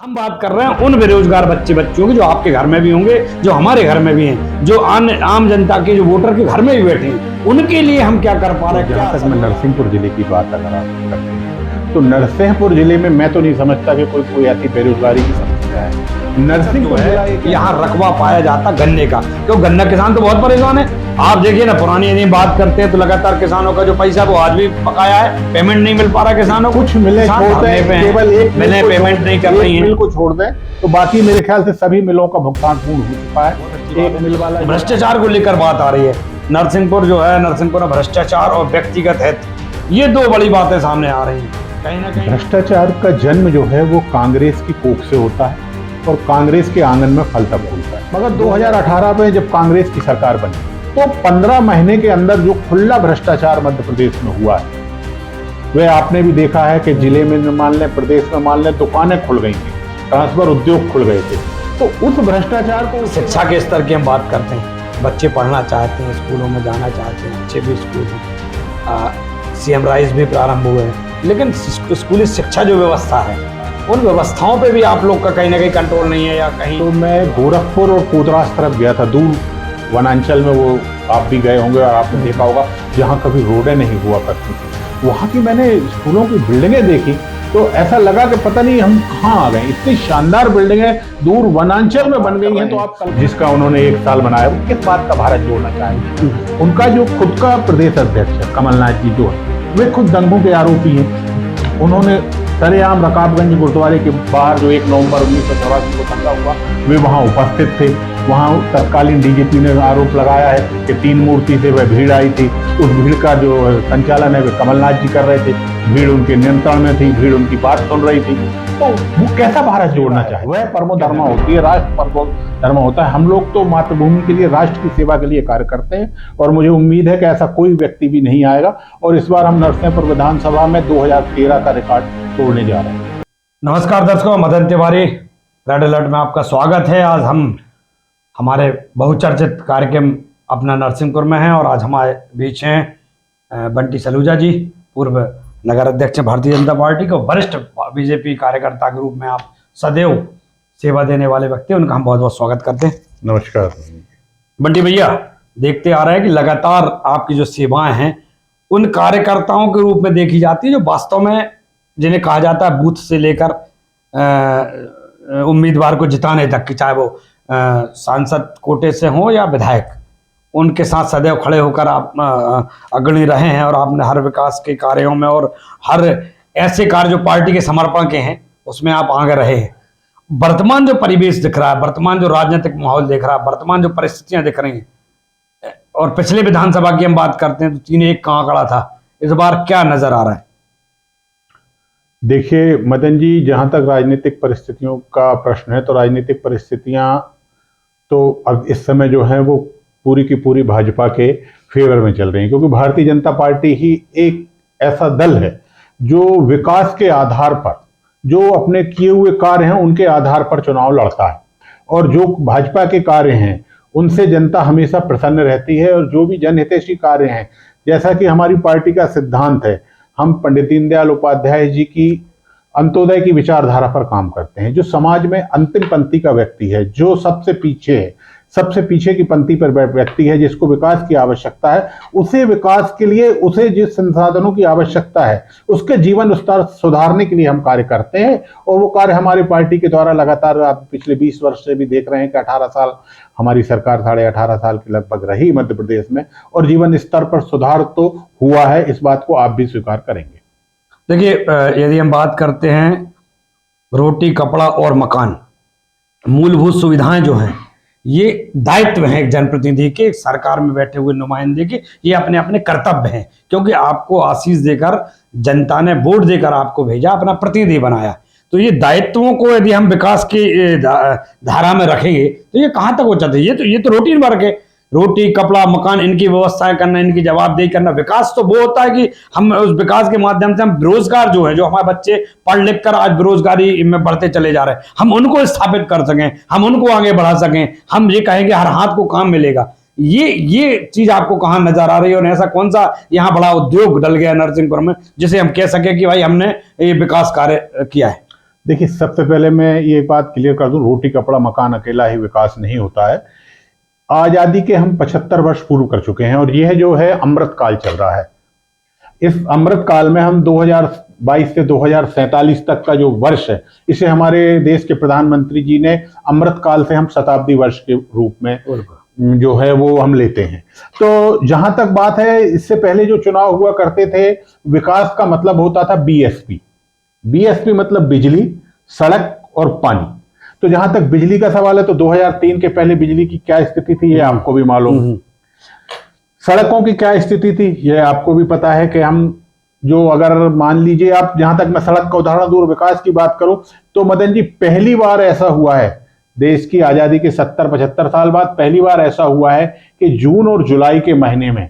हम बात कर रहे हैं उन बेरोजगार बच्चियों की जो आपके घर में भी होंगे, जो हमारे घर में भी हैं, जो आम जनता के, जो वोटर के घर में भी बैठे हैं, उनके लिए हम क्या कर पा रहे हैं। जहाँ तक मैं नरसिंहपुर जिले की बात अगर आप करते हैं तो नरसिंहपुर जिले में मैं तो नहीं समझता कि कोई ऐसी बेरोजगारी की समस्या है। नरसिंहपुर यहाँ रकबा पाया जाता गन्ने का, क्यों गन्ना किसान तो बहुत परेशान है। आप देखिए ना, पुरानी यदि बात करते हैं तो लगातार किसानों का जो पैसा वो आज भी बकाया है, पेमेंट नहीं मिल पा रहा किसानों को। कुछ मिले छोड़ते हैं, केवल एक मिले पेमेंट नहीं कर रही है, मिल को छोड़ दें तो बाकी मेरे ख्याल से सभी मिलों का भुगतान पूर्ण हो चुका है। एक मिल वाला भ्रष्टाचार को लेकर बात आ रही है। नरसिंहपुर जो है, नरसिंहपुर में भ्रष्टाचार और व्यक्तिगत हित, ये दो बड़ी बातें सामने आ रही हैं। कहीं ना कहीं भ्रष्टाचार का जन्म जो है वो कांग्रेस की कोख से होता है और कांग्रेस के आंगन में फलता फूलता है। मगर 2018 में जब कांग्रेस की सरकार बनी तो 15 महीने के अंदर जो खुला भ्रष्टाचार मध्य प्रदेश में हुआ है वह आपने भी देखा है कि जिले में मान लें, प्रदेश में मान लें, दुकानें खुल गई थी, ट्रांसफर उद्योग खुल गए थे। तो उस भ्रष्टाचार को, शिक्षा के स्तर की हम बात करते हैं, बच्चे पढ़ना चाहते हैं, स्कूलों में जाना चाहते हैं, अच्छे भी स्कूल हैं, सीएम राइज भी प्रारंभ हुए हैं, लेकिन स्कूली शिक्षा जो व्यवस्था है उन व्यवस्थाओं पे भी आप लोग का कहीं ना कहीं कंट्रोल नहीं है या कहीं। तो मैं गोरखपुर और कोदरास तरफ गया था, दूर वनांचल में, वो आप भी गए होंगे और आपने देखा होगा, जहाँ कभी रोडें नहीं हुआ करती थी, वहाँ की मैंने स्कूलों की बिल्डिंगें देखी तो ऐसा लगा कि पता नहीं हम कहाँ आ गए। इतनी शानदार बिल्डिंगें दूर वनांचल में बन गई हैं। तो आप जिसका उन्होंने 1 साल बनाया वो किस बात का भारत जोड़ना चाहेंगे। उनका जो खुद का प्रदेश अध्यक्ष है कमलनाथ जी जो है, वे खुद दंगों के आरोपी हैं। उन्होंने सरेआम रकाबगंज गुरुद्वारे के बाहर जो 1 नवंबर 1984 को दंगा हुआ, वे वहाँ उपस्थित थे। वहाँ तत्कालीन डीजीपी ने आरोप लगाया है कि 3 मूर्ति से वह भीड़ आई थी। उस भीड़ का जो संचालन है वह कमलनाथ जी कर रहे थे, भीड़ उनके नियंत्रण में थी, भीड़ उनकी बात सुन रही थी। तो वो कैसा भारत जोड़ना चाहे। वह परमो धर्म होती है, राष्ट्र परमो धर्म होता है। हम लोग तो मातृभूमि के लिए, राष्ट्र की सेवा के लिए कार्य करते हैं और मुझे उम्मीद है कि ऐसा कोई व्यक्ति भी नहीं आएगा। और इस बार हम नरसिंहपुर विधानसभा में 2013 का रिकॉर्ड तोड़ने जा रहे हैं। नमस्कार दर्शकों, मदन तिवारी रेड अलर्ट में आपका स्वागत है। आज हम हमारे बहुचर्चित कार्यक्रम अपना नरसिंहपुर में हैं और आज हमारे बीच हैं बंटी सलूजा जी, पूर्व नगर अध्यक्ष भारतीय जनता पार्टी को, वरिष्ठ बीजेपी कार्यकर्ता के रूप में आप सदैव सेवा देने वाले व्यक्ति, उनका हम बहुत बहुत स्वागत करते हैं। नमस्कार बंटी भैया, देखते आ रहे हैं कि लगातार आपकी जो सेवाएं हैं उन कार्यकर्ताओं के रूप में देखी जाती है जो वास्तव में, जिन्हें कहा जाता है बूथ से लेकर उम्मीदवार को जिताने तक की, चाहे वो सांसद कोटे से हो या विधायक, उनके साथ सदैव खड़े होकर आप अग्रणी रहे हैं और आपने हर विकास के कार्यों में और हर ऐसे कार्य जो पार्टी के समर्पण के हैं उसमें आप आगे रहे हैं। वर्तमान जो परिवेश दिख रहा है, वर्तमान जो राजनीतिक माहौल दिख रहा है, वर्तमान जो परिस्थितियां दिख रही हैं, और पिछले विधानसभा की हम बात करते हैं तो 3-1 का आंकड़ा था, इस बार क्या नजर आ रहा है? देखिए मदन जी, जहाँ तक राजनीतिक परिस्थितियों का प्रश्न है तो राजनीतिक परिस्थितियाँ तो अब इस समय जो है वो पूरी की पूरी भाजपा के फेवर में चल रही हैं, क्योंकि भारतीय जनता पार्टी ही एक ऐसा दल है जो विकास के आधार पर, जो अपने किए हुए कार्य हैं उनके आधार पर चुनाव लड़ता है, और जो भाजपा के कार्य हैं उनसे जनता हमेशा प्रसन्न रहती है। और जो भी जनहितैषी कार्य हैं, जैसा कि हमारी पार्टी का सिद्धांत है, हम पंडित दीनदयाल उपाध्याय जी की अंत्योदय की विचारधारा पर काम करते हैं। जो समाज में अंतिम पंक्ति का व्यक्ति है, जो सबसे पीछे है, सबसे पीछे की पंक्ति पर व्यक्ति है, जिसको विकास की आवश्यकता है, उसे विकास के लिए, उसे जिस संसाधनों की आवश्यकता है उसके जीवन स्तर सुधारने के लिए हम कार्य करते हैं। और वो कार्य हमारी पार्टी के द्वारा लगातार, आप पिछले 20 वर्ष से भी देख रहे हैं कि 18 साल हमारी सरकार 18.5 साल के लगभग रही मध्य प्रदेश में, और जीवन स्तर पर सुधार तो हुआ है, इस बात को आप भी स्वीकार करेंगे। देखिए, यदि हम बात करते हैं रोटी, कपड़ा और मकान, मूलभूत सुविधाएं जो हैं, ये दायित्व है एक जनप्रतिनिधि के, सरकार में बैठे हुए नुमाइंदे के, ये अपने अपने कर्तव्य हैं, क्योंकि आपको आशीष देकर, जनता ने वोट देकर आपको भेजा, अपना प्रतिनिधि बनाया। तो ये दायित्वों को यदि हम विकास की धारा में रखेंगे तो ये कहाँ तक हो जाते हैं? ये तो रूटीन वर्क है। रोटी, कपड़ा, मकान, इनकी व्यवस्थाएं करना, इनकी जवाबदेही करना। विकास तो वो होता है कि हम उस विकास के माध्यम से हम बेरोजगार जो है, जो हमारे बच्चे पढ़ लिख कर आज बेरोजगारी में बढ़ते चले जा रहे हैं, हम उनको स्थापित कर सकें, हम उनको आगे बढ़ा सकें, हम ये कहेंगे हर हाथ को काम मिलेगा। ये चीज आपको कहाँ नजर आ रही है और ऐसा कौन सा यहाँ बड़ा उद्योग डल गया नरसिंहपुर में जिसे हम कह सके कि भाई हमने ये विकास कार्य किया है? देखिए, सबसे पहले मैं ये बात क्लियर कर दूं, रोटी कपड़ा मकान अकेला ही विकास नहीं होता है। आज़ादी के हम 75 वर्ष पूर्व कर चुके हैं और यह जो है अमृत काल चल रहा है। इस अमृत काल में हम 2022 से 2047 तक का जो वर्ष है, इसे हमारे देश के प्रधानमंत्री जी ने अमृत काल से हम शताब्दी वर्ष के रूप में जो है वो हम लेते हैं। तो जहां तक बात है, इससे पहले जो चुनाव हुआ करते थे, विकास का मतलब होता था बीएसपी। बीएसपी मतलब बिजली, सड़क और पानी। तो जहां तक बिजली का सवाल है, तो 2003 के पहले बिजली की क्या स्थिति थी ये आपको भी मालूम है। सड़कों की क्या स्थिति थी ये आपको भी पता है कि हम जो, अगर मान लीजिए आप, जहां तक मैं सड़क का उदाहरण दूर विकास की बात करूं, तो मदन जी पहली बार ऐसा हुआ है देश की आजादी के 70-75 साल बाद, पहली बार ऐसा हुआ है कि जून और जुलाई के महीने में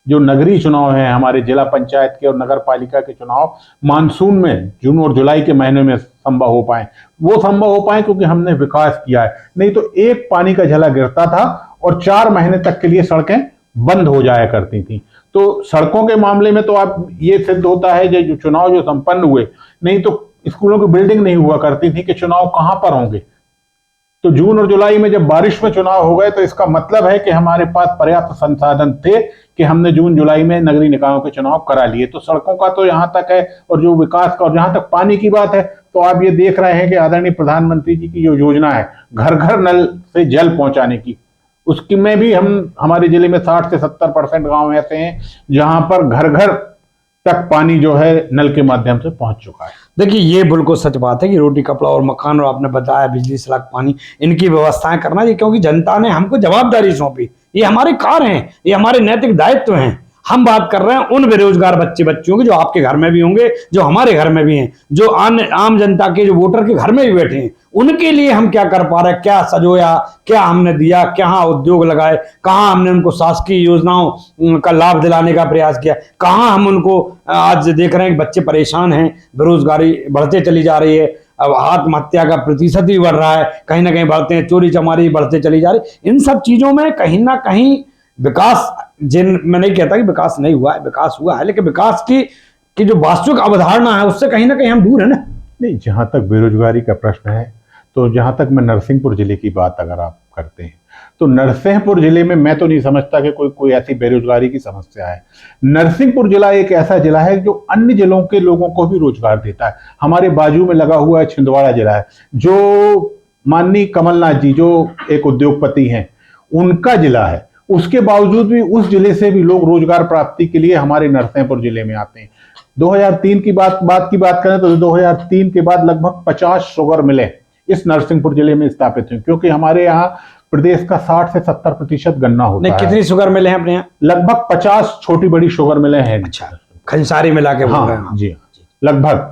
जो नगरीय चुनाव हैं हमारे जिला पंचायत के और नगर पालिका के चुनाव मानसून में जून और जुलाई के महीने में संभव हो पाए। वो संभव हो पाए क्योंकि हमने विकास किया है। नहीं तो एक पानी का झला गिरता था और 4 महीने तक के लिए सड़कें बंद हो जाया करती थी। तो सड़कों के मामले में तो आप ये सिद्ध होता है जो चुनाव जो संपन्न हुए, नहीं तो स्कूलों की बिल्डिंग नहीं हुआ करती थी कि चुनाव कहां पर होंगे। तो जून और जुलाई में जब बारिश में चुनाव हो गए तो इसका मतलब है कि हमारे पास पर्याप्त संसाधन थे कि हमने जून जुलाई में नगरीय निकायों के चुनाव करा लिए। तो सड़कों का तो यहां तक है, और जो विकास का, और जहां तक पानी की बात है, तो आप ये देख रहे हैं कि आदरणीय प्रधानमंत्री जी की जो योजना है घर घर नल से जल पहुंचाने की, उसकी में भी हम, हमारे जिले में 60 से 70% गांव ऐसे हैं जहां पर घर घर तक पानी जो है नल के माध्यम से पहुंच चुका है। देखिए, ये बिल्कुल सच बात है कि रोटी कपड़ा और मकान, और आपने बताया बिजली सड़क पानी, इनकी व्यवस्थाएं करना चाहिए, क्योंकि जनता ने हमको जवाबदारी सौंपी। ये हमारे कार्य हैं, ये हमारे नैतिक दायित्व हैं। हम बात कर रहे हैं उन बेरोजगार बच्चे बच्चियों की जो आपके घर में भी होंगे, जो हमारे घर में भी हैं, जो आम जनता के, जो वोटर के घर में भी बैठे हैं, उनके लिए हम क्या कर पा रहे हैं, क्या सजोया, क्या हमने दिया, कहाँ उद्योग लगाए, कहाँ हमने उनको शासकीय योजनाओं का लाभ दिलाने का प्रयास किया, कहाँ हम उनको, आज देख रहे हैं कि बच्चे परेशान हैं, बेरोजगारी बढ़ते चली जा रही है, अब आत्महत्या का प्रतिशत भी बढ़ रहा है, कहीं ना कहीं बढ़ते हैं, चोरी चमारी बढ़ते चली जा रही। इन सब चीजों में कहीं ना कहीं विकास, मैं नहीं कहता कि विकास नहीं हुआ है, विकास हुआ है, लेकिन विकास की जो वास्तविक अवधारणा है उससे कहीं ना कहीं हम दूर है ना। नहीं, जहां तक बेरोजगारी का प्रश्न है, तो जहां तक मैं नरसिंहपुर जिले की बात अगर आप करते हैं, तो नरसिंहपुर जिले में मैं तो नहीं समझता कि कोई ऐसी बेरोजगारी की समस्या है। नरसिंहपुर जिला एक ऐसा जिला है जो अन्य जिलों के लोगों को भी रोजगार देता है। हमारे बाजू में लगा हुआ है छिंदवाड़ा जिला है, जो माननीय कमलनाथ जी जो एक उद्योगपति हैं, उनका जिला है। उसके बावजूद भी उस जिले से भी लोग रोजगार प्राप्ति के लिए हमारे नरसिंहपुर जिले में आते हैं। 2003 की बात करें तो 2003 के बाद लगभग 50 शुगर मिलें इस नरसिंहपुर जिले में स्थापित हुई, क्योंकि हमारे यहाँ प्रदेश का 60 से 70% गन्ना होता है। कितनी शुगर मिले हैं अपने यहाँ? लगभग 50 छोटी बड़ी शुगर मिलें हैं। अच्छा, खंसारी मिला के? हाँ जी, लगभग।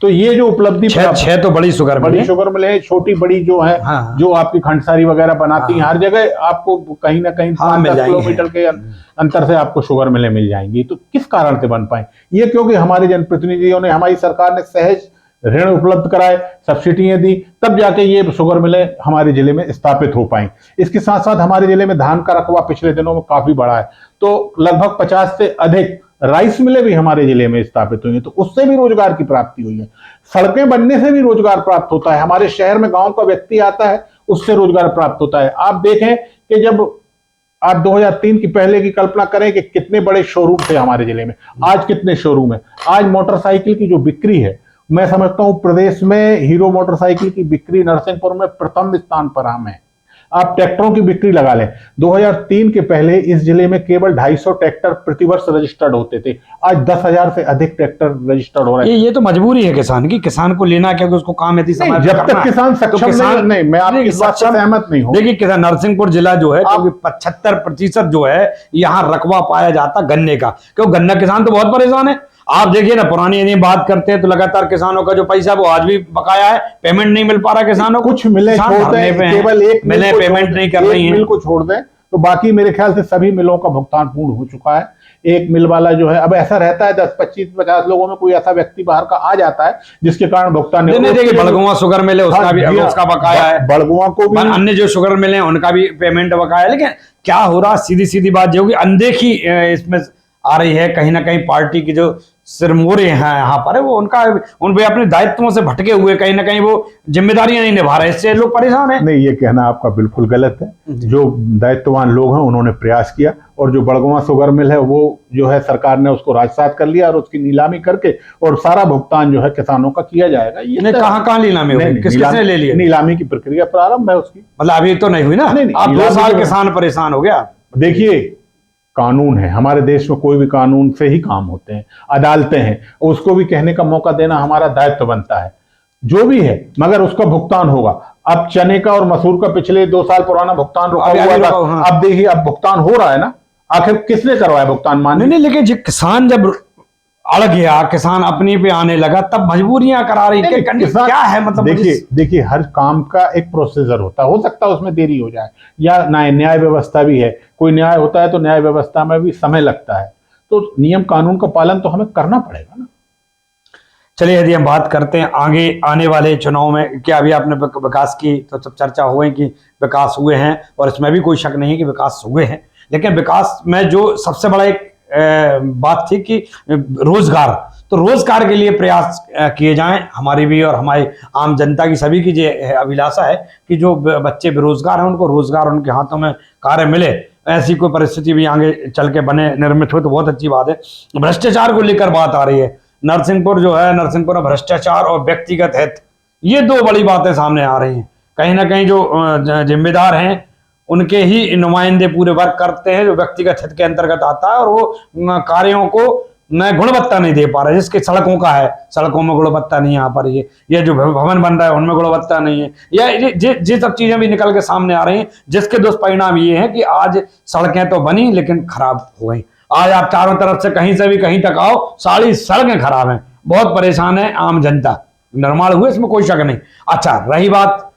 तो ये जो उपलब्धि, 6 तो बड़ी शुगर मिले हैं, छोटी बड़ी जो है, हाँ, जो आपकी खंडसारी वगैरह बनाती हैं, हर जगह आपको कहीं ना कहीं 5-10 किलोमीटर के अंतर से आपको शुगर मिल जाएंगी। तो किस कारण से बन पाए ये? क्योंकि हमारे जनप्रतिनिधियों ने, हमारी सरकार ने सहज ऋण उपलब्ध कराए, सब्सिडियां दी, तब जाके ये शुगर मिलें हमारे जिले में स्थापित हो पाए। इसके साथ साथ हमारे जिले में धान का रकबा पिछले दिनों में काफी बढ़ा है, तो लगभग 50 से अधिक राइस मिलें भी हमारे जिले में स्थापित हुई हैं, तो उससे भी रोजगार की प्राप्ति हुई है। सड़कें बनने से भी रोजगार प्राप्त होता है। हमारे शहर में गांव का व्यक्ति आता है, उससे रोजगार प्राप्त होता है। आप देखें कि जब आप 2003 की पहले की कल्पना करें कि कितने बड़े शोरूम थे हमारे जिले में, आज कितने शोरूम है। आज मोटरसाइकिल की जो बिक्री है, मैं समझता हूं प्रदेश में हीरो मोटरसाइकिल की बिक्री नरसिंहपुर में प्रथम स्थान पर हम है। आप ट्रैक्टरों की बिक्री लगा लें, 2003 के पहले इस जिले में केवल 250 ट्रैक्टर प्रतिवर्ष रजिस्टर्ड होते थे, आज 10,000 से अधिक ट्रैक्टर रजिस्टर्ड हो रहे हैं। ये तो मजबूरी है किसान की, किसान को लेना, क्योंकि उसको काम यदि समय जब तक किसान सक्षम नहीं, मैं आपकी इस बात से सहमत नहीं हूं। देखिए, किसान नरसिंहपुर जिला जो है, क्योंकि 75% जो है यहाँ रकबा पाया जाता गन्ने का, क्योंकि गन्ना किसान तो बहुत परेशान है। आप देखिए ना, पुरानी यदि बात करते हैं तो लगातार किसानों का जो पैसा वो आज भी बकाया है, पेमेंट नहीं मिल पा रहा किसानों को। कुछ मिले छोड़ दें, केवल एक मिले पेमेंट नहीं कर रही है, मिल को छोड़ दें, तो बाकी मेरे ख्याल से सभी मिलों का भुगतान पूर्ण हो चुका है। एक मिल वाला जो है, अब ऐसा रहता है 10, 25, 50 लोगों में कोई ऐसा व्यक्ति बाहर का आ जाता है जिसके कारण भुगतान नहीं। देखिए, बड़गुआ शुगर मिले उसका भी, उसका बकाया है, बड़गुआ को भी, अन्य जो शुगर मिले उनका भी पेमेंट बकाया है। लेकिन क्या हो रहा, सीधी सीधी बात जो होगी, अनदेखी इसमें आ रही है कहीं ना कहीं पार्टी की जो सिरमौरे हैं यहाँ पर, वो उन पे अपने दायित्वों से भटके हुए कहीं ना कहीं वो जिम्मेदारियां नहीं निभा रहे, इससे लोग परेशान हैं। नहीं, ये कहना आपका बिल्कुल गलत है। जो दायित्ववान लोग हैं उन्होंने प्रयास किया, और जो बड़गवां शुगर मिल है वो जो है सरकार ने उसको राजसात कर लिया और उसकी नीलामी करके और सारा भुगतान जो है किसानों का किया जाएगा। ये कहाँ नीलामी हुई, किसने ले लिया? नीलामी की प्रक्रिया प्रारंभ है उसकी, मतलब अभी तो नहीं हुई ना। आप 2 साल किसान परेशान हो गया। देखिए, कानून है हमारे देश में, कोई भी कानून से ही काम होते हैं, अदालतें हैं, उसको भी कहने का मौका देना हमारा दायित्व बनता है, जो भी है, मगर उसका भुगतान होगा। अब चने का और मसूर का पिछले 2 साल पुराना भुगतान रुका हुआ था, हाँ। अब देखिए अब भुगतान हो रहा है ना। आखिर किसने करवाया भुगतान? नहीं, लेकिन जो किसान जब अड़ गया, किसान अपनी पे आने लगा, तब मजबूरियां करा रही क्या है? मतलब देखिए हर काम का एक प्रोसीजर होता है, हो सकता है उसमें देरी हो जाए, या न्याय व्यवस्था भी है, कोई न्याय होता है तो न्याय व्यवस्था में भी समय लगता है, तो नियम कानून का पालन तो हमें करना पड़ेगा ना। चलिए, यदि हम बात करते हैं आगे आने वाले चुनाव में, क्या अभी आपने विकास की तो सब चर्चा हो गई कि विकास हुए हैं, और इसमें भी कोई शक नहीं है कि विकास हुए हैं, लेकिन विकास में जो सबसे बड़ा एक बात थी कि रोजगार, तो रोजगार के लिए प्रयास किए जाएं, हमारी भी और हमारी आम जनता की, सभी की जो अभिलाषा है कि जो बच्चे बेरोजगार हैं उनको रोजगार, उनके हाथों में कार्य मिले, ऐसी कोई परिस्थिति भी आगे चल के बने, निर्मित हो तो बहुत अच्छी बात है। भ्रष्टाचार को लेकर बात आ रही है, नरसिंहपुर जो है, नरसिंहपुर में भ्रष्टाचार और व्यक्तिगत हित, ये 2 बड़ी बातें सामने आ रही हैं। कहीं ना कहीं जो जिम्मेदार हैं उनके ही नुमाइंदे पूरे वर्क करते हैं, जो व्यक्तिगत हित के अंतर्गत आता है, और वो कार्यों को न गुणवत्ता नहीं दे पा रहे। जिसके सड़कों का है, सड़कों में गुणवत्ता नहीं आ पा रही है, या जो भवन बन रहा है उनमें गुणवत्ता नहीं है, या ये सब चीजें भी निकल के सामने आ रही हैं, जिसके दुष्परिणाम ये हैं कि आज सड़कें तो बनी लेकिन खराब हो गई। आज आप चारों तरफ से कहीं से भी कहीं तक आओ, सारी सड़कें खराब हैं, बहुत परेशान है आम जनता। निर्माण हुए, इसमें कोई शक नहीं। अच्छा, रही बात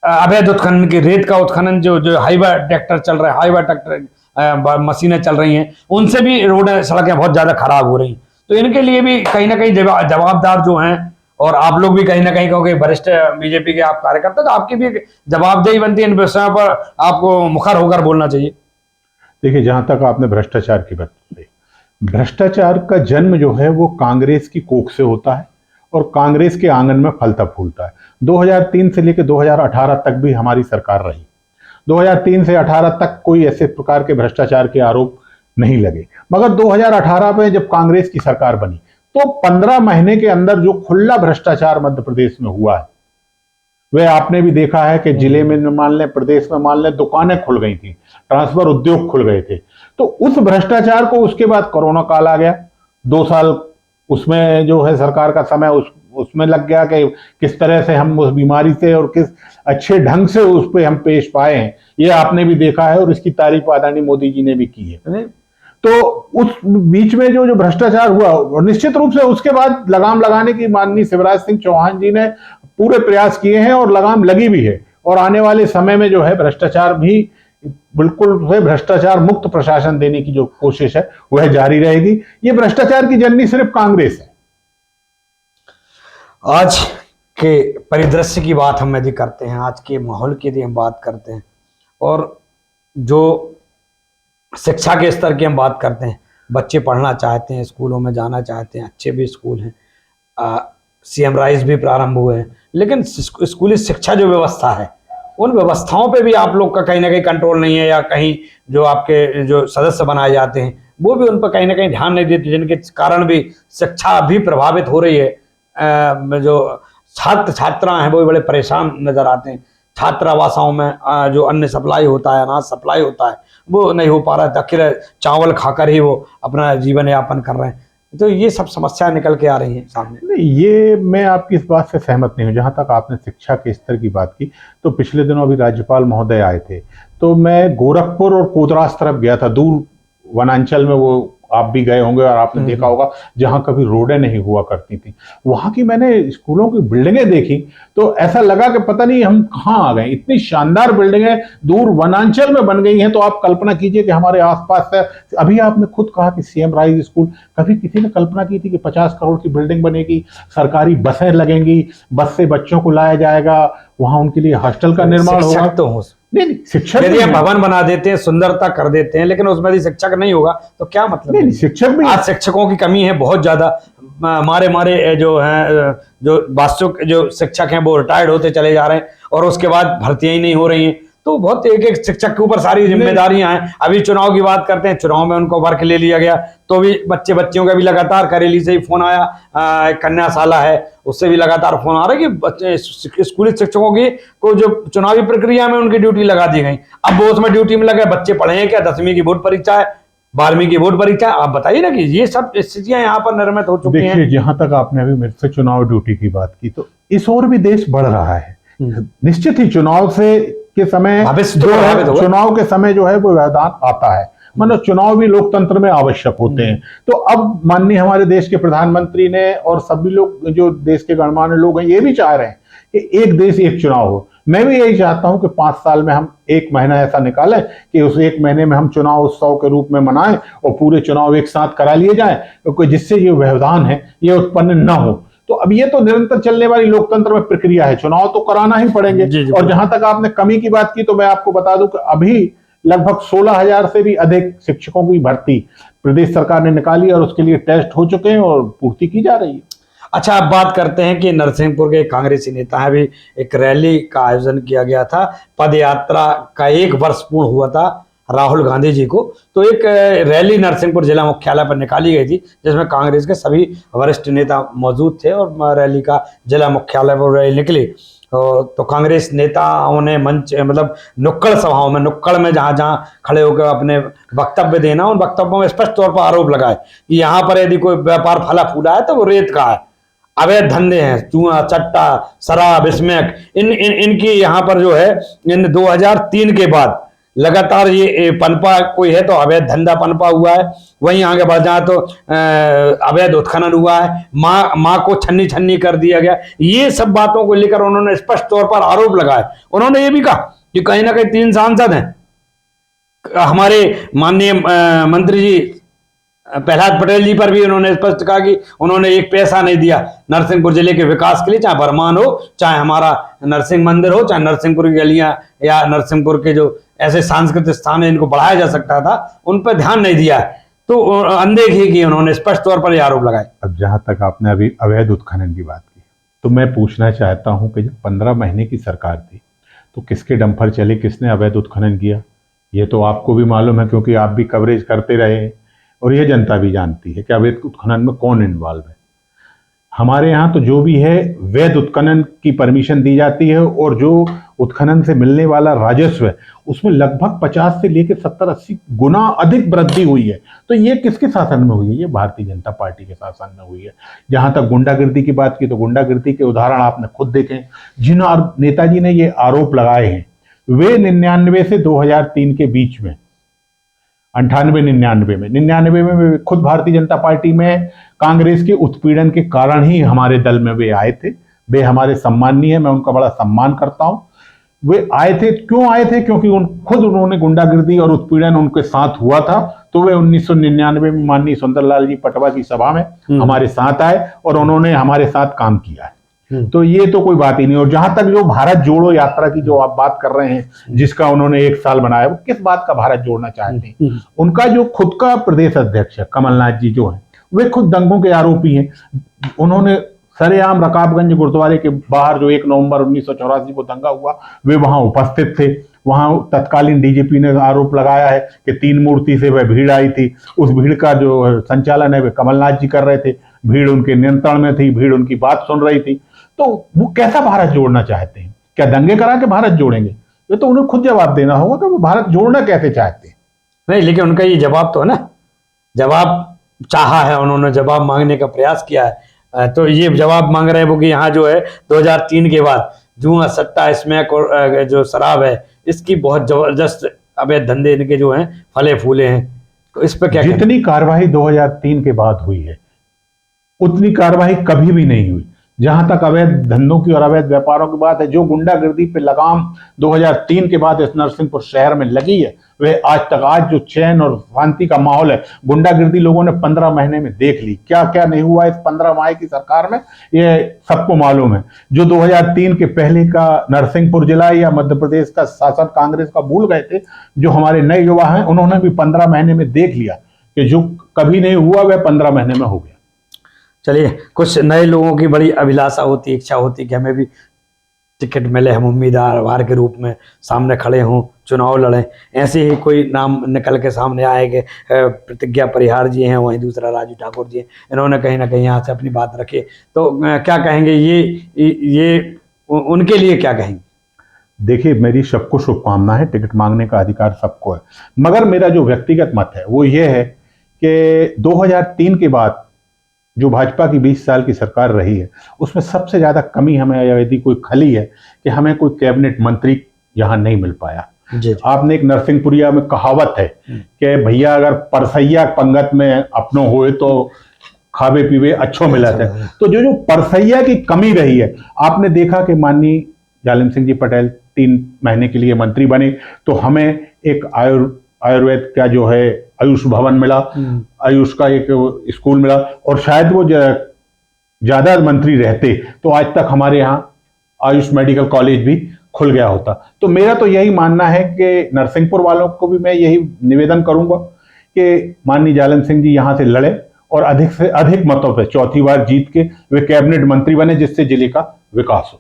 अवैध उत्खनन की, रेत का उत्खनन, जो हाईवे ट्रैक्टर चल रहा है, हाईवे ट्रैक्टर मशीनें चल रही हैं, उनसे भी रोडें सड़कें बहुत ज्यादा खराब हो रही हैं। तो इनके लिए भी कहीं ना कहीं जवाबदार जो हैं, और आप लोग भी कहीं ना कहीं कहोगे वरिष्ठ बीजेपी के आप कार्यकर्ता, तो आपकी भी जवाबदेही बनती है, इन विषयों पर आपको मुखर होकर बोलना चाहिए। देखिए, जहां तक आपने भ्रष्टाचार की बात की, भ्रष्टाचार का जन्म जो है वो कांग्रेस की कोख से होता है और कांग्रेस के आंगन में फलता फूलता है। 2003 से लेकर 2018 तक भी हमारी सरकार रही। 2003 से 18 तक कोई ऐसे प्रकार के भ्रष्टाचार के आरोप नहीं लगे, मगर 2018 में जब कांग्रेस की सरकार बनी तो 15 महीने के अंदर जो खुला भ्रष्टाचार मध्य प्रदेश में हुआ है, वह आपने भी देखा है कि जिले में मान लें, प्रदेश में मान लें, दुकानें खुल गई थी, ट्रांसफर उद्योग खुल गए थे। तो उस भ्रष्टाचार को, उसके बाद कोरोना काल आ गया, 2 साल उसमें जो है सरकार का समय उसमें लग गया कि किस तरह से हम उस बीमारी से और किस अच्छे ढंग से उस पर हम पेश पाए हैं, ये आपने भी देखा है, और इसकी तारीफ आदरणीय मोदी जी ने भी की है। तो उस बीच में जो भ्रष्टाचार हुआ, और निश्चित रूप से उसके बाद लगाम लगाने की माननीय शिवराज सिंह चौहान जी ने पूरे प्रयास किए हैं, और लगाम लगी भी है, और आने वाले समय में जो है भ्रष्टाचार भी बिल्कुल भ्रष्टाचार मुक्त प्रशासन देने की जो कोशिश है वह जारी रहेगी। ये भ्रष्टाचार की जननी सिर्फ कांग्रेस है। आज के परिदृश्य की बात हम यदि करते हैं, आज के माहौल की यदि हम बात करते हैं, और जो शिक्षा के स्तर की हम बात करते हैं, बच्चे पढ़ना चाहते हैं, स्कूलों में जाना चाहते हैं, अच्छे भी स्कूल हैं, सीएम राइज भी प्रारंभ हुए हैं, लेकिन स्कूली शिक्षा जो व्यवस्था है, उन व्यवस्थाओं पे भी आप लोग का कहीं ना कहीं कंट्रोल नहीं है, या कहीं जो आपके जो सदस्य बनाए जाते हैं वो भी उन पर कहीं ना कहीं ध्यान नहीं देते, जिनके कारण भी शिक्षा भी प्रभावित हो रही है। जो छात्र छात्रा हैं वो भी बड़े परेशान नजर आते हैं। छात्रावासों में जो अन्न सप्लाई होता है, अनाज सप्लाई होता है, वो नहीं हो पा रहा है, अकेले चावल खाकर ही वो अपना जीवन यापन कर रहे हैं। तो ये सब समस्याएं निकल के आ रही हैं सामने। नहीं, ये मैं आपकी इस बात से सहमत नहीं हूँ। जहाँ तक आपने शिक्षा के स्तर की बात की, तो पिछले दिनों अभी राज्यपाल महोदय आए थे, तो मैं गोरखपुर और कोतरास तरफ गया था, दूर वनांचल में, वो आप भी गए होंगे और आपने देखा होगा, जहां कभी रोडें नहीं हुआ करती थी, वहां की मैंने स्कूलों की बिल्डिंगें देखी तो ऐसा लगा कि पता नहीं हम कहां आ गए। इतनी शानदार बिल्डिंगें दूर वनांचल में बन गई हैं। तो आप कल्पना कीजिए कि हमारे आसपास है, अभी आपने खुद कहा कि सीएम राइज स्कूल, कभी किसी ने कल्पना की थी कि 50 करोड़ की बिल्डिंग बनेगी, सरकारी बसें लगेंगी, बस से बच्चों को लाया जाएगा, वहां उनके लिए हॉस्टल का निर्माण होगा। तो नहीं, शिक्षक यदि भी हम हैं। भवन बना देते हैं, सुंदरता कर देते हैं, लेकिन उसमें यदि शिक्षक नहीं होगा तो क्या मतलब नहीं, है? शिक्षक भी आज शिक्षकों की कमी है बहुत ज्यादा। हमारे हमारे जो हैं, जो वास्तविक जो शिक्षक हैं वो रिटायर्ड होते चले जा रहे हैं और उसके बाद भर्तियां ही नहीं हो रही हैं। तो बहुत एक एक शिक्षक के ऊपर सारी जिम्मेदारियां हैं। अभी चुनाव की बात करते हैं, चुनाव में उनको वर्क ले लिया गया तो भी बच्चियों का भी लगातार करेली से ही फोन आया। एक कन्याशाला है उससे भी लगातार फोन आ रहा है कि बच्चे स्कूली शिक्षकों की को जो चुनावी प्रक्रिया में उनकी ड्यूटी लगा दी गई। अब वो उसमें ड्यूटी में लगे, बच्चे पढ़े हैं क्या? 10वीं की बोर्ड परीक्षा है, 12वीं की बोर्ड परीक्षा है। आप बताइए ना कि ये सब स्थितियां यहाँ पर निर्मित हो चुकी हैं। देखिए, जहां तक आपने अभी मेरे से चुनाव ड्यूटी की बात की, तो इस ओर भी देश बढ़ रहा है। निश्चित ही चुनाव से के समय भविष्य जो तो है, प्रभावित होगा। चुनाव के समय जो है वो व्यवधान आता है। मतलब चुनाव भी लोकतंत्र में आवश्यक होते हैं। तो अब माननीय हमारे देश के प्रधानमंत्री ने और सभी लोग जो देश के गणमान्य लोग हैं ये भी चाह रहे हैं कि एक देश एक चुनाव हो। मैं भी यही चाहता हूं कि 5 साल में हम 1 महीना ऐसा निकालें कि उस 1 महीने में हम चुनाव उत्सव के रूप में मनाएं और पूरे चुनाव एक साथ करा लिए जाएं, क्योंकि जिससे ये व्यवधान है ये उत्पन्न न हो। तो अब ये तो निरंतर चलने वाली लोकतंत्र में प्रक्रिया है, चुनाव तो कराना ही पड़ेंगे। जी, और जहां तक आपने कमी की बात की, तो मैं आपको बता दूं कि अभी लगभग 16,000 से भी अधिक शिक्षकों की भर्ती प्रदेश सरकार ने निकाली और उसके लिए टेस्ट हो चुके हैं और पूर्ति की जा रही है। अच्छा, अब बात करते हैं कि नरसिंहपुर के कांग्रेसी नेता है, भी एक रैली का आयोजन किया गया था। पद यात्रा का 1 वर्ष पूर्ण हुआ था राहुल गांधी जी को, तो एक रैली नरसिंहपुर जिला मुख्यालय पर निकाली गई थी जिसमें कांग्रेस के सभी वरिष्ठ नेता मौजूद थे और रैली का जिला मुख्यालय पर रैली निकली। तो कांग्रेस नेताओं ने मंच मतलब नुक्कड़ सभाओं में, नुक्कड़ में जहां जहां खड़े होकर अपने वक्तव्य देना, उन वक्तव्यों में स्पष्ट तौर पर आरोप लगाए कि यहाँ पर यदि कोई व्यापार फला फूला है तो वो रेत का है, अवैध धंधे हैं, चूहा चट्टा शराब स्मैक, इनकी यहाँ पर जो है इन 2003 के बाद लगातार ये पनपा कोई है तो अवैध धंधा पनपा हुआ है। वहीं आगे बढ़ जाए तो अवैध उत्खनन हुआ है, माँ को छन्नी छन्नी कर दिया गया। ये सब बातों को लेकर उन्होंने स्पष्ट तौर पर आरोप लगाए। उन्होंने ये भी कहा कि कहीं ना कहीं 3 सांसद हैं हमारे माननीय मंत्री जी प्रहलाद पटेल जी पर भी उन्होंने स्पष्ट कहा कि उन्होंने 1 पैसा नहीं दिया नरसिंहपुर जिले के विकास के लिए, चाहे बरमान हो, चाहे हमारा नरसिंह मंदिर हो, चाहे नरसिंहपुर की गलियां या नरसिंहपुर के जो ऐसे सांस्कृतिक स्थान है इनको बढ़ाया जा सकता था, उन पर ध्यान नहीं दिया है। तो अनदेखी की उन्होंने स्पष्ट तौर पर आरोप लगाए। अब जहां तक आपने अभी अवैध उत्खनन की बात की, तो मैं पूछना चाहता हूं कि जब 15 महीने की सरकार थी तो किसके डंपर चले, किसने अवैध उत्खनन किया, ये तो आपको भी मालूम है क्योंकि आप भी कवरेज करते रहे हैं और ये जनता भी जानती है कि अवैध उत्खनन में कौन इन्वॉल्व है। हमारे यहाँ तो जो भी है वैध उत्खनन की परमिशन दी जाती है और जो उत्खनन से मिलने वाला राजस्व है उसमें लगभग 50 से लेकर 70-80 गुना अधिक वृद्धि हुई है। तो ये किसके शासन में हुई है? ये भारतीय जनता पार्टी के शासन में हुई है। जहां तक गुंडागिर्दी की बात की, तो गुंडागिर्दी के उदाहरण आपने खुद देखे। जिन नेताजी ने ये आरोप लगाए हैं वे 99 से 2003 के बीच में, 99 में वे खुद भारतीय जनता पार्टी में कांग्रेस के उत्पीड़न के कारण ही हमारे दल में वे आए थे। वे हमारे सम्माननीय है, मैं उनका बड़ा सम्मान करता हूं। वे आए थे, क्यों आए थे? क्योंकि खुद उन्होंने गुंडागिर्दी और उत्पीड़न उनके साथ हुआ था। तो वे 1999 में माननीय सुंदरलाल जी पटवा की सभा में हमारे साथ आए और उन्होंने हमारे साथ काम किया है। तो ये तो कोई बात ही नहीं। और जहां तक जो भारत जोड़ो यात्रा की जो आप बात कर रहे हैं, जिसका उन्होंने 1 साल बनाया, वो किस बात का भारत जोड़ना चाहते हैं? उनका जो खुद का प्रदेश अध्यक्ष है कमलनाथ जी जो है, वे खुद दंगों के आरोपी हैं। उन्होंने सरेआम रकाबगंज गुरुद्वारे के बाहर जो 1 नवंबर 1984 को दंगा हुआ, वे वहां उपस्थित थे। वहां तत्कालीन डीजीपी ने आरोप लगाया है कि 3 मूर्ति से वह भीड़ आई थी। उस भीड़ का जो संचालन है वे कमलनाथ जी कर रहे थे। भीड़ उनके नियंत्रण में थी, भीड़ उनकी बात सुन रही थी। तो वो कैसा भारत जोड़ना चाहते हैं? क्या दंगे करा के भारत जोड़ेंगे? ये तो उन्हें खुद जवाब देना होगा कि वो भारत जोड़ना कैसे चाहते हैं। नहीं, लेकिन उनका ये जवाब तो है ना, जवाब चाहा है उन्होंने, जवाब मांगने का प्रयास किया है। तो ये जवाब मांग रहे हैं वो कि यहाँ जो है 2003 के बाद जुआ सट्टा स्मैक और जो शराब है इसकी बहुत जबरदस्त अवैध धंधे इनके जो हैं फले फूले हैं। तो इस पर क्या जितनी कार्रवाई 2003 के बाद हुई है उतनी कार्रवाई कभी भी नहीं हुई। जहां तक अवैध धंधों की और अवैध व्यापारों की बात है, जो गुंडागर्दी पे लगाम 2003 के बाद इस नरसिंहपुर शहर में लगी है, वह आज तक, आज जो चैन और शांति का माहौल है, गुंडागर्दी लोगों ने 15 महीने में देख ली। क्या क्या नहीं हुआ इस 15 माह की सरकार में, ये सबको मालूम है। जो 2003 के पहले का नरसिंहपुर जिला या मध्य प्रदेश का शासन कांग्रेस का भूल गए थे, जो हमारे नए युवा हैं उन्होंने भी 15 महीने में देख लिया कि जो कभी नहीं हुआ वह 15 महीने में हो गया। चलिए, कुछ नए लोगों की बड़ी अभिलाषा होती, इच्छा होती कि हमें भी टिकट मिले, हम उम्मीदवार के रूप में सामने खड़े हों, चुनाव लड़ें। ऐसे ही कोई नाम निकल के सामने आए कि प्रतिज्ञा परिहार जी हैं, वहीं दूसरा राजू ठाकुर जी हैं, इन्होंने कहीं ना कहीं यहाँ से अपनी बात रखी, तो क्या कहेंगे ये उनके लिए क्या कहेंगे? देखिए, मेरी सबको शुभकामना है, टिकट मांगने का अधिकार सबको है, मगर मेरा जो व्यक्तिगत मत है वो ये है कि 2003 के बाद जो भाजपा की 20 साल की सरकार रही है, उसमें सबसे ज्यादा कमी हमें यदि कोई खली है कि हमें कोई कैबिनेट मंत्री यहाँ नहीं मिल पाया। जी। आपने एक नरसिंहपुरिया में कहावत है कि भैया अगर परसैया पंगत में अपनों हुए तो खावे पीवे अच्छो मिला था। तो जो परसैया की कमी रही है, आपने देखा कि माननीय जालिम सिंह जी पटेल 3 महीने के लिए मंत्री बने, तो हमें एक आयुर्वेद का जो है आयुष भवन मिला, आयुष का एक स्कूल मिला, और शायद वो ज्यादा मंत्री रहते तो आज तक हमारे यहाँ आयुष मेडिकल कॉलेज भी खुल गया होता। तो मेरा तो यही मानना है कि नरसिंहपुर वालों को भी मैं यही निवेदन करूंगा कि माननीय जालिम सिंह जी यहाँ से लड़े और अधिक से अधिक मतों पे चौथी बार जीत के वे कैबिनेट मंत्री बने, जिससे जिले का विकास हो।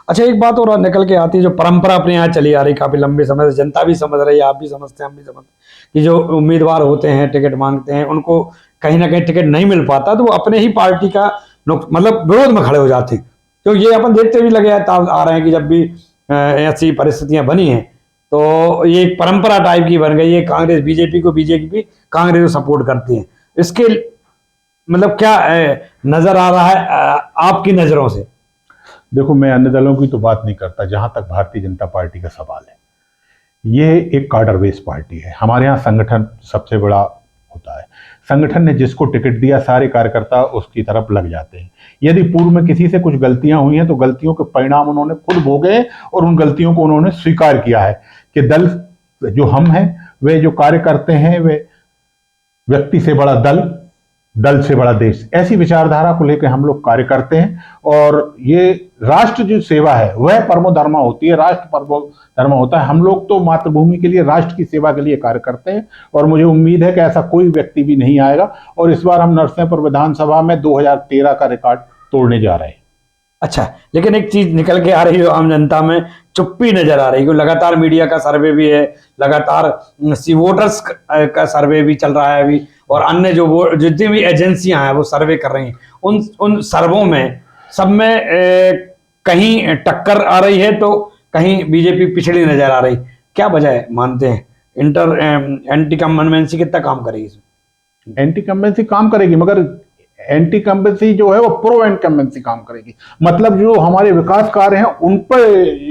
अच्छा, एक बात और निकल के आती है, जो परंपरा अपने यहाँ चली आ रही काफी लंबे समय से, जनता भी समझ रही है, आप भी समझते हैं, हम भी समझते हैं कि जो उम्मीदवार होते हैं, टिकट मांगते हैं, उनको कहीं ना कहीं टिकट नहीं मिल पाता तो वो अपने ही पार्टी का मतलब विरोध में खड़े हो जाते हैं। तो ये अपन देखते भी लगे आ रहे हैं कि जब भी ऐसी परिस्थितियां बनी हैं तो ये एक परंपरा टाइप की बन गई है, कांग्रेस बीजेपी को, बीजेपी कांग्रेस को सपोर्ट करती है। इसके मतलब क्या नजर आ रहा है आपकी नजरों से? देखो, मैं अन्य दलों की तो बात नहीं करता, जहां तक भारतीय जनता पार्टी का सवाल है, यह एक कार्डर बेस्ड पार्टी है। हमारे यहाँ संगठन सबसे बड़ा होता है। संगठन ने जिसको टिकट दिया, सारे कार्यकर्ता उसकी तरफ लग जाते हैं। यदि पूर्व में किसी से कुछ गलतियां हुई हैं तो गलतियों के परिणाम उन्होंने खुद भोगे और उन गलतियों को उन्होंने स्वीकार किया है कि दल जो हम हैं, वे जो कार्य करते हैं, वे व्यक्ति से बड़ा दल, दल से बड़ा देश, ऐसी विचारधारा को लेकर हम लोग कार्य करते हैं। और ये राष्ट्र जो सेवा है वह परमो धर्मा होती है, राष्ट्र परमो धर्मा होता है। हम लोग तो मातृभूमि के लिए, राष्ट्र की सेवा के लिए कार्य करते हैं, और मुझे उम्मीद है कि ऐसा कोई व्यक्ति भी नहीं आएगा। और इस बार हम नरसिंहपुर विधानसभा में 2013 का रिकॉर्ड तोड़ने जा रहे हैं। अच्छा, लेकिन एक चीज निकल के आ रही है, आम जनता में चुप्पी नजर आ रही है। लगातार मीडिया का सर्वे भी है, लगातार वोटर्स का सर्वे भी चल रहा है अभी, और अन्य जो जितनी भी एजेंसियां हैं वो सर्वे कर रही हैं। उन सर्वों में सब में कहीं टक्कर आ रही है तो कहीं बीजेपी पिछड़ी नजर आ रही। क्या वजह मानते हैं? एंटी कम्बेंसी कितना काम करेगी इसमें? एंटी कम्बेंसी काम करेगी, मगर एंटी कम्बेंसी जो है वो प्रो इनकम्बेंसी काम करेगी। मतलब जो हमारे विकास कार्य हैं उन पर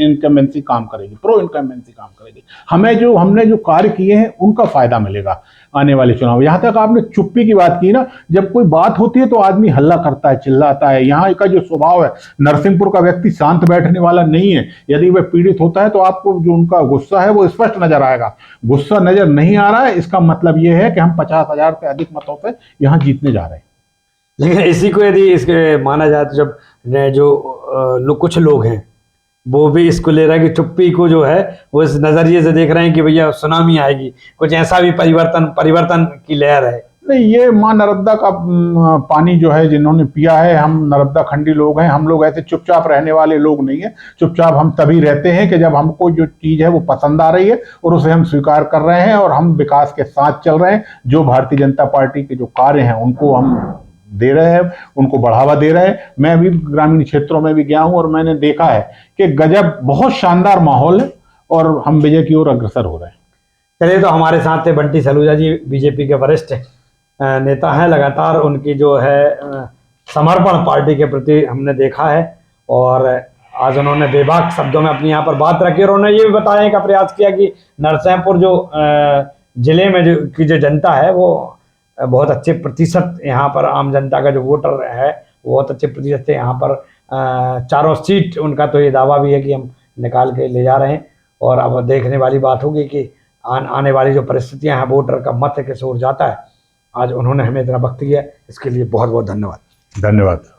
इनकम्बेंसी काम करेगी, प्रो इनकम्बेंसी काम करेगी। हमने जो कार्य किए हैं उनका फायदा मिलेगा आने वाले चुनाव। यहाँ तक आपने चुप्पी की बात की ना, जब कोई बात होती है तो आदमी हल्ला करता है, चिल्लाता है। यहाँ का जो स्वभाव है, नरसिंहपुर का व्यक्ति शांत बैठने वाला नहीं है। यदि वह पीड़ित होता है तो आपको जो उनका गुस्सा है वो स्पष्ट नजर आएगा। गुस्सा नजर नहीं आ रहा है, इसका मतलब यह है कि हम 50,000 से अधिक मतों से यहाँ जीतने जा रहे हैं। लेकिन इसी को यदि इसके माना जाए तो जब जो कुछ लोग हैं वो भी इसको ले रहे हैं कि चुप्पी को जो है वो इस नजरिए से देख रहे हैं कि भैया सुनामी आएगी, कुछ ऐसा भी परिवर्तन की लहर है। नहीं, ये माँ नर्मदा का पानी जो है जिन्होंने पिया है, हम नर्मदा खंडी लोग हैं। हम लोग ऐसे चुपचाप रहने वाले लोग नहीं है। चुपचाप हम तभी रहते हैं कि जब हमको जो चीज है वो पसंद आ रही है और उसे हम स्वीकार कर रहे हैं और हम विकास के साथ चल रहे हैं। जो भारतीय जनता पार्टी के जो कार्य हैं उनको हम दे रहे हैं, उनको बढ़ावा दे रहे हैं। मैं भी ग्रामीण क्षेत्रों में भी गया हूं और मैंने देखा है कि गजब, बहुत शानदार माहौल है और हम विजय की ओर अग्रसर हो रहे हैं। चलिए, तो हमारे साथ थे बंटी सलूजा जी, बीजेपी के वरिष्ठ नेता हैं। लगातार उनकी जो है समर्पण पार्टी के प्रति हमने देखा है, और आज उन्होंने बेबाक शब्दों में अपनी यहाँ पर बात रखी, और उन्होंने ये भी बताने का प्रयास किया कि नरसिंहपुर जो जिले में जो जनता है वो बहुत अच्छे प्रतिशत, यहाँ पर आम जनता का जो वोटर है वो बहुत अच्छे प्रतिशत से यहाँ पर चारों सीट उनका तो ये दावा भी है कि हम निकाल के ले जा रहे हैं। और अब देखने वाली बात होगी कि आने वाली जो परिस्थितियां हैं, वोटर का मत किस ओर जाता है। आज उन्होंने हमें इतना वक्त दिया, इसके लिए बहुत बहुत धन्यवाद। धन्यवाद।